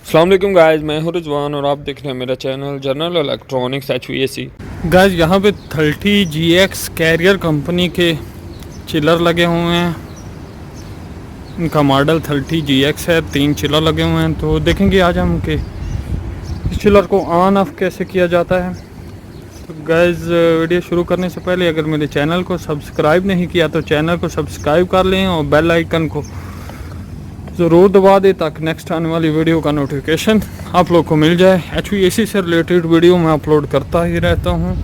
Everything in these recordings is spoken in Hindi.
अस्सलाम वालेकुम गाइस, मैं हूं रिजवान और आप देख रहे हैं मेरा channel general electronics HVAC। Guys यहाँ पे 30GX कैरियर कंपनी के चिलर लगे हुए हैं। इनका मॉडल 30GX है, 3 चिलर लगे हुए हैं। तो देखेंगे आज हम कि इस चिलर को ऑन ऑफ कैसे किया जाता है। तो गाइस वीडियो शुरू करने से पहले अगर मेरे चैनल को सब्सक्राइब नहीं किया तो चैनल को सब्सक्राइब कर लें और बेल आइकन को ज़रूर दबा दें ताकि नेक्स्ट आने वाली वीडियो का नोटिफिकेशन आप लोग को मिल जाए। HVAC से रिलेटेड वीडियो मैं अपलोड करता ही रहता हूँ।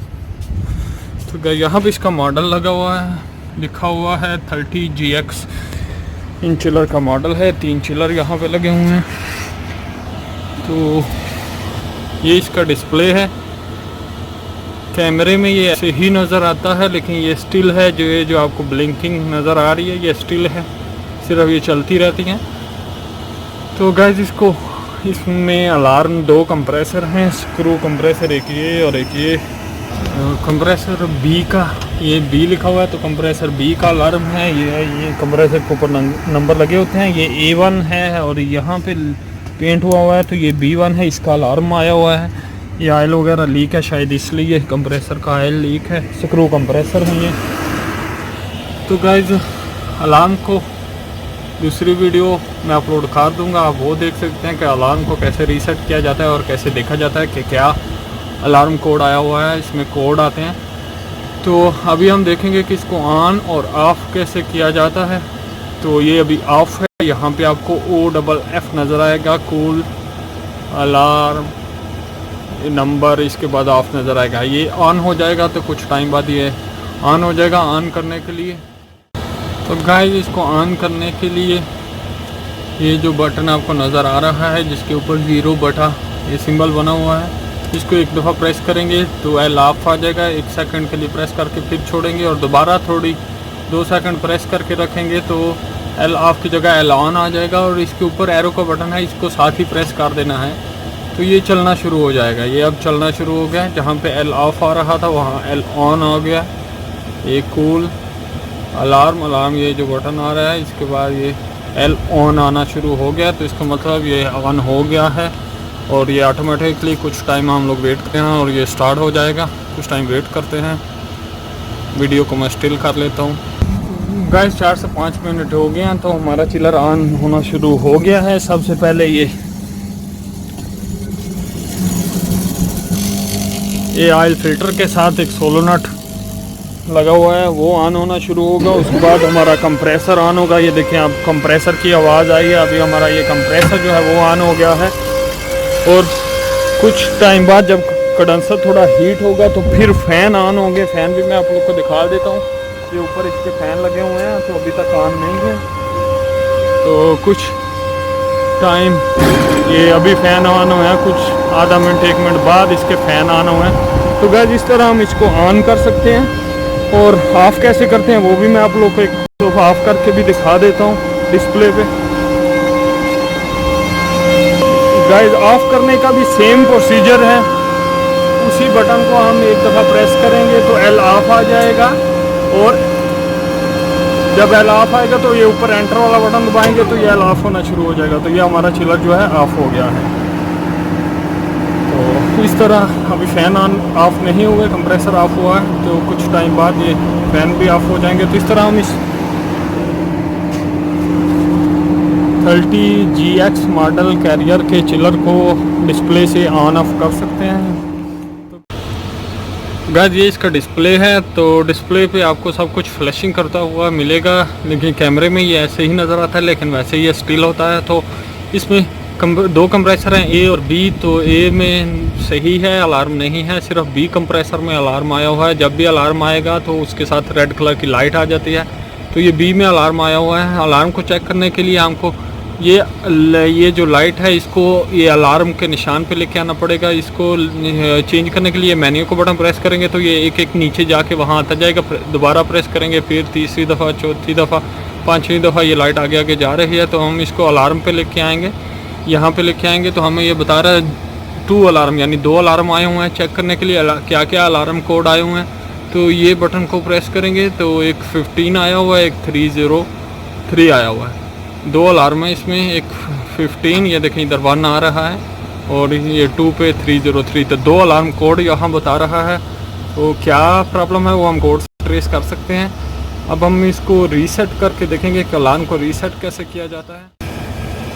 तो यहाँ पे इसका मॉडल लगा हुआ है, लिखा हुआ है 30GX। इन चिलर का मॉडल है, 3 चिलर यहाँ पे लगे हुए हैं। तो ये इसका डिस्प्ले है। कैमरे में ये ऐसे ही नज़र आता है, लेकिन ये स्टिल है। जो आपको ब्लिंकिंग नज़र आ रही है ये स्टिल है, सिर्फ ये चलती रहती हैं। तो गाइस इसमें अलार्म 2 कंप्रेसर हैं, स्क्रू कंप्रेसर एक ये और एक ये। कंप्रेसर बी का, ये बी लिखा हुआ है तो कंप्रेसर बी का अलार्म है। ये कंप्रेसर के ऊपर नंबर लगे होते हैं। ये A1 है और यहाँ पे पेंट हुआ है तो ये B1 है। इसका अलार्म आया हुआ है। ये ऑयल वगैरह लीक है शायद, इसलिए कंप्रेसर का ऑयल लीक है। स्क्रू कंप्रेसर है ये। तो गाइस अलार्म को दूसरी वीडियो मैं अपलोड कर दूंगा, आप वो देख सकते हैं कि अलार्म को कैसे रीसेट किया जाता है और कैसे देखा जाता है कि क्या अलार्म कोड आया हुआ है। इसमें कोड आते हैं। तो अभी हम देखेंगे कि इसको ऑन और ऑफ़ कैसे किया जाता है। तो ये अभी ऑफ़ है। यहाँ पे आपको OFF नज़र आएगा, कूल अलार्म नंबर, इसके बाद ऑफ़ नज़र आएगा। ये ऑन हो जाएगा तो कुछ टाइम बाद ये ऑन हो जाएगा। ऑन करने के लिए तो गाइस इसको ऑन करने के लिए ये जो बटन आपको नज़र आ रहा है जिसके ऊपर 0 बटा ये सिंबल बना हुआ है, इसको एक दफ़ा प्रेस करेंगे तो एल ऑफ आ जाएगा। 1 सेकंड के लिए प्रेस करके फिर छोड़ेंगे और दोबारा 2 सेकंड प्रेस करके रखेंगे तो एल ऑफ की जगह एल ऑन आ जाएगा। और इसके ऊपर एरो का बटन है, इसको साथ ही प्रेस कर देना है तो ये चलना शुरू हो जाएगा। ये अब चलना शुरू हो गया। जहाँ पे एल ऑफ आ रहा था वहाँ एल ऑन आ गया। ये कूल अलार्म ये जो बटन आ रहा है, इसके बाद ये एल ऑन आना शुरू हो गया। तो इसका मतलब ये ऑन हो गया है और ये ऑटोमेटिकली कुछ टाइम हम लोग वेट करते हैं और ये स्टार्ट हो जाएगा। कुछ टाइम वेट करते हैं। वीडियो को मैं स्टिल कर लेता हूँ। गाइस 4 से 5 मिनट हो गए हैं तो हमारा चिलर ऑन होना शुरू हो गया है। सबसे पहले ये ऑयल फिल्टर के साथ एक सोलोनट लगा हुआ है, वो ऑन होना शुरू होगा। उसके बाद हमारा कंप्रेसर ऑन होगा। ये देखें आप, कंप्रेसर की आवाज़ आई है। अभी हमारा ये कंप्रेसर जो है वो ऑन हो गया है। और कुछ टाइम बाद जब कंडेंसर थोड़ा हीट होगा तो फिर फ़ैन ऑन होंगे। फ़ैन भी मैं आप लोग को दिखा देता हूँ। ये ऊपर इसके फ़ैन लगे हुए हैं तो अभी तक ऑन नहीं है। तो कुछ टाइम ये अभी फ़ैन ऑन हुए हैं, कुछ आधा मिनट 1 मिनट बाद इसके फ़ैन ऑन हुए हैं। तो गाइस इस तरह हम इसको ऑन कर सकते हैं। और ऑफ़ कैसे करते हैं वो भी मैं आप लोग को एक दफ़ा ऑफ़ करके भी दिखा देता हूँ डिस्प्ले पे। गाइस ऑफ़ करने का भी सेम प्रोसीजर है। उसी बटन को हम एक दफ़ा प्रेस करेंगे तो एल ऑफ आ जाएगा और जब एल ऑफ आएगा तो ये ऊपर एंटर वाला बटन दबाएंगे तो ये एल ऑफ होना शुरू हो जाएगा। तो ये हमारा चिलर जो है ऑफ़ हो गया है। तो इस तरह अभी फ़ैन ऑन ऑफ़ नहीं हुए, कंप्रेसर ऑफ़ हुआ है तो कुछ टाइम बाद ये फ़ैन भी ऑफ़ हो जाएंगे। तो इस तरह हम इस 30GX मॉडल कैरियर के चिलर को डिस्प्ले से ऑन ऑफ कर सकते हैं। तो गाइस ये इसका डिस्प्ले है। तो डिस्प्ले पे आपको सब कुछ फ्लैशिंग करता हुआ मिलेगा, लेकिन कैमरे में ये ऐसे ही नज़र आता है, लेकिन वैसे ये स्टिल होता है। तो इसमें 2 कंप्रेसर हैं, A और B। तो A में सही है, अलार्म नहीं है। सिर्फ B कंप्रेसर में अलार्म आया हुआ है। जब भी अलार्म आएगा तो उसके साथ रेड कलर की लाइट आ जाती है। तो ये B में अलार्म आया हुआ है। अलार्म को चेक करने के लिए हमको ये जो लाइट है इसको ये अलार्म के निशान पे लेके आना पड़ेगा। इसको चेंज करने के लिए मेन्यू को बटन प्रेस करेंगे तो ये एक नीचे जाके वहाँ आता जाएगा। दोबारा प्रेस करेंगे, फिर तीसरी दफ़ा, चौथी दफ़ा, 5वीं दफ़ा ये लाइट आगे आगे जा रही है। तो हम इसको अलार्म पे लेके आएंगे। यहाँ पे लेके आएंगे तो हमें ये बता रहा है 2 अलार्म, यानी 2 अलार्म आए हुए हैं। चेक करने के लिए क्या क्या अलार्म कोड आए हुए हैं। तो ये बटन को प्रेस करेंगे तो एक 15 आया हुआ है, एक 303 आया हुआ है। 2 अलार्म है इसमें, एक 15, ये देखें इधर 1 आ रहा है, और ये 2 पे 303, तो 2 अलार्म कोड यहाँ बता रहा है। तो क्या प्रॉब्लम है वो हम कोड से ट्रेस कर सकते हैं। अब हम इसको रीसेट करके देखेंगे कि अलार्म को रीसेट कैसे किया जाता है।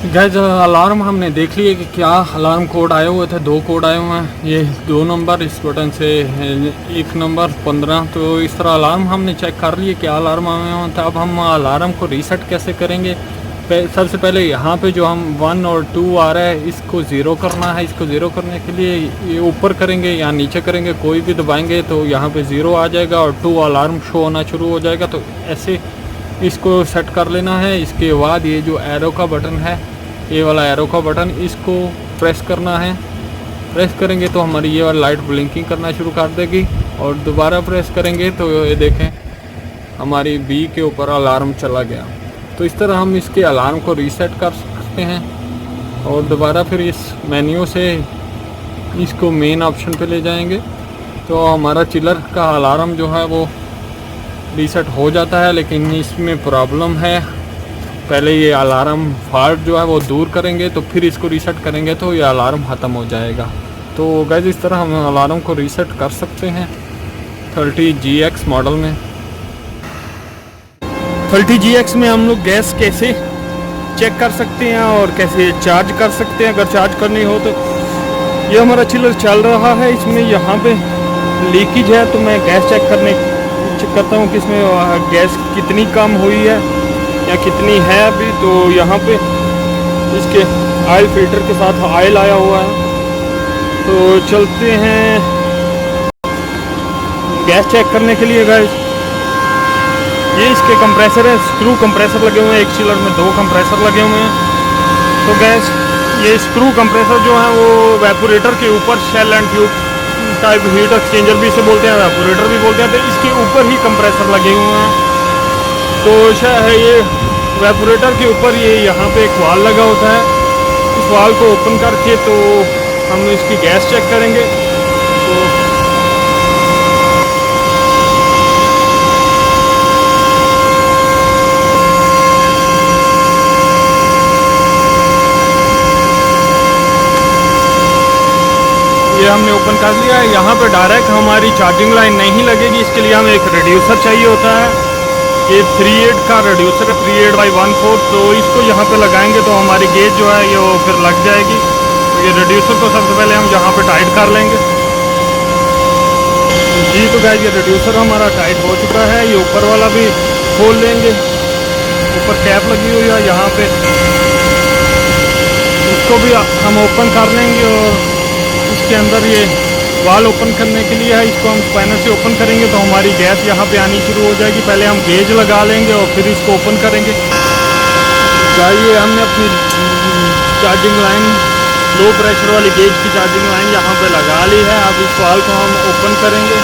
गैस अलार्म हमने देख लिया कि क्या अलार्म कोड आए हुए थे, 2 कोड आए हुए हैं, ये 2 नंबर, इस बटन से 1 नंबर 15। तो इस तरह अलार्म हमने चेक कर लिए क्या अलार्म आए हुए थे। अब हम अलार्म को रीसेट कैसे करेंगे। सबसे पहले यहाँ पे जो हम 1 और 2 आ रहा है इसको 0 करना है। इसको 0 करने के लिए ये ऊपर करेंगे या नीचे करेंगे, कोई भी दबाएंगे तो यहाँ पे 0 आ जाएगा और 2 अलार्म शो होना शुरू हो जाएगा। तो ऐसे इसको सेट कर लेना है। इसके बाद ये जो एरो का बटन है, ये वाला एरो का बटन, इसको प्रेस करना है। प्रेस करेंगे तो हमारी ये वाली लाइट ब्लिंकिंग करना शुरू कर देगी, और दोबारा प्रेस करेंगे तो ये देखें हमारी बी के ऊपर अलार्म चला गया। तो इस तरह हम इसके अलार्म को रीसेट कर सकते हैं, और दोबारा फिर इस मेन्यू से इसको मेन ऑप्शन पे ले जाएंगे तो हमारा चिलर का अलार्म जो है वो रीसेट हो जाता है। लेकिन इसमें प्रॉब्लम है, पहले ये अलार्म फॉल्ट जो है वो दूर करेंगे तो फिर इसको रीसेट करेंगे तो ये अलार्म ख़त्म हो जाएगा। तो गाइस इस तरह हम अलार्म को रीसेट कर सकते हैं 30GX मॉडल में। 30GX में हम लोग गैस कैसे चेक कर सकते हैं और कैसे चार्ज कर सकते हैं। अगर चार्ज करनी हो तो ये हमारा चिलर चल रहा है, इसमें यहाँ पे लीकेज है, तो मैं गैस चेक करता हूँ कि इसमें गैस कितनी कम हुई है या कितनी है अभी। तो यहाँ पे इसके ऑयल फिल्टर के साथ ऑयल आया हुआ है। तो चलते हैं गैस चेक करने के लिए। गाइस ये इसके कंप्रेसर है, स्क्रू कंप्रेसर लगे हुए हैं, एक चिलर में 2 कंप्रेसर लगे हुए हैं। तो गैस ये स्क्रू कंप्रेसर जो है वो वेपोरेटर के ऊपर, shell and tube type heat exchanger भी इसे बोलते हैं, वेपोरेटर भी बोलते हैं, तो इसके ऊपर ही कंप्रेसर लगे हुए हैं। तो है ये वेपोरेटर के ऊपर ये यहाँ पे एक वाल लगा होता है, इस वाल को ओपन करके तो हम इसकी गैस चेक करेंगे। तो ये हमने ओपन कर लिया है। यहाँ पे डायरेक्ट हमारी चार्जिंग लाइन नहीं लगेगी, इसके लिए हमें एक रिड्यूसर चाहिए होता है। ये 3.8 का रिड्यूसर है, 3.8/1/4। तो इसको यहाँ पे लगाएंगे तो हमारी गेज जो है ये वो फिर लग जाएगी। तो ये रिड्यूसर को सबसे पहले हम यहाँ पे टाइट कर लेंगे। जी तो गाइस ये रिड्यूसर हमारा टाइट हो चुका है। ये ऊपर वाला भी खोल लेंगे, ऊपर कैप लगी हुई है यहाँ पे, इसको भी हम ओपन कर लेंगे। और इसके अंदर ये वाल ओपन करने के लिए है, इसको हम स्पैनर से ओपन करेंगे तो हमारी गैस यहाँ पे आनी शुरू हो जाएगी। पहले हम गेज लगा लेंगे और फिर इसको ओपन करेंगे। ये हमने अपनी चार्जिंग लाइन, लो प्रेशर वाली गेज की चार्जिंग लाइन यहाँ पे लगा ली है। अब इस वाल को हम ओपन करेंगे।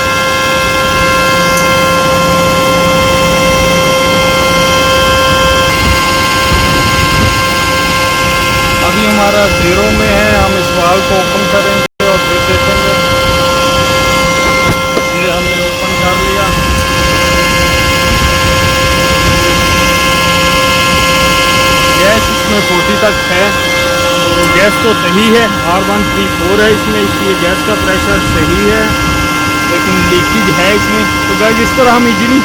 अभी हमारा 0 में है, हम इस वाल को ओपन करेंगे और फिर देखेंगे। ये हमने ओपन कर लिया। गैस इसमें 40 तक है, तो गैस तो सही है, R134 है इसमें, इसलिए गैस का प्रेशर सही है, लेकिन लीकेज है इसमें। तो गाइस इस तरह हम इजीली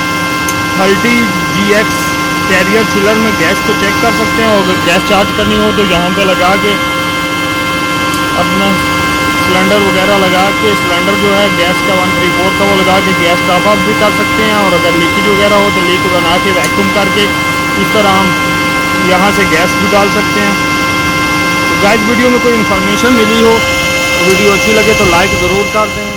30GX कैरियर चिलर में गैस को चेक कर सकते हैं। और अगर गैस चार्ज करनी हो तो यहाँ पे लगा के अपना सिलेंडर वगैरह लगा के, सिलेंडर जो है गैस का 134 का वो लगा के गैस टॉप अप भी कर सकते हैं। और अगर लीकेज वगैरह हो तो लीक बना के वैक्यूम करके इस तरह हम यहाँ से गैस भी डाल सकते हैं। तो गाइस वीडियो में कोई इन्फॉर्मेशन मिली हो, वीडियो अच्छी लगे तो लाइक ज़रूर कर दें।